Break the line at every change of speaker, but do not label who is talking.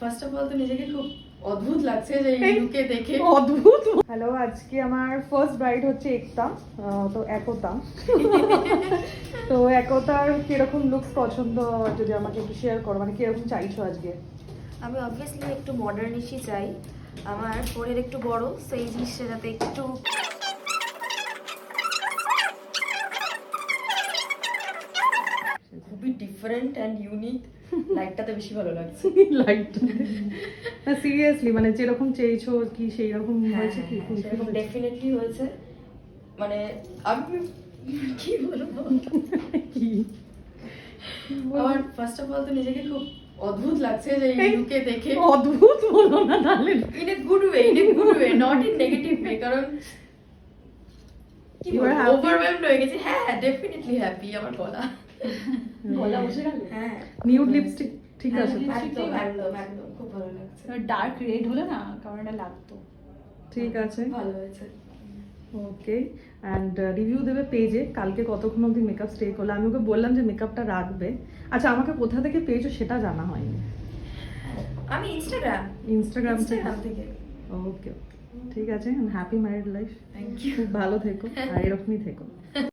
First of all তো নিজেকে খুব অদ্ভুত লাগছে যে এই লুকে দেখে।
অদ্ভুত। হ্যালো, আজকে আমার ফার্স্ট ব্রাইড হচ্ছে একতা। তো একতার কিরকম লুকস পছন্দ যদি আমাকে একটু শেয়ার করো, মানে কিরকম চাইছো আজকে?
আমি অবভিয়াসলি একটু মডার্নিশই চাই। আমার ফোরের একটু বড়, সেই জিনিসটা যাতে একটু
খুবই ডিফারেন্ট অ্যান্ড ইউনিক। লাইটটাতে বেশি ভালো লাগছে।
লাইট না, সিরিয়াসলি মানে যেরকম চেয়েছো কি সেই রকম হয়েছে কি?
সেরকম ডেফিনেটলি হয়েছে। মানে আমি কি বলবো,
কি
আমার ফার্স্ট অফ অল তো নিজেকে খুব অদ্ভুত লাগছে যে এই লুকে দেখে।
অদ্ভুত বলো না তাহলে।
In a good way, not in negative way. কারণ কি
You are happy?
ওভারওয়েলড হয়ে গেছি। হ্যাঁ, ডেফিনেটলি হ্যাপি। আমার গলা বসে গেল। হ্যাঁ,
নিউড লিপস্টিক ঠিক আছে তো?
একদম একদম একদম খুব ভালো লাগছে।
ডার্ক রেড হলে না কারণটা লাগতো।
ঠিক আছে,
ভালো হয়েছে।
ওকে। অ্যান্ড রিভিউ দেবে পেজে কালকে কতক্ষণ অবধি মেকআপ স্টে করলো। আমি ওকে বললাম যে মেকআপটা রাখবে। আচ্ছা, আমাকে কোথা থেকে পেয়েছো সেটা জানা হয়নি।
আমি ইনস্টাগ্রাম থেকে।
ওকে, ঠিক আছে। Happy married life.
Thank you.
খুব ভালো থেকো আর এরকমই থেকো।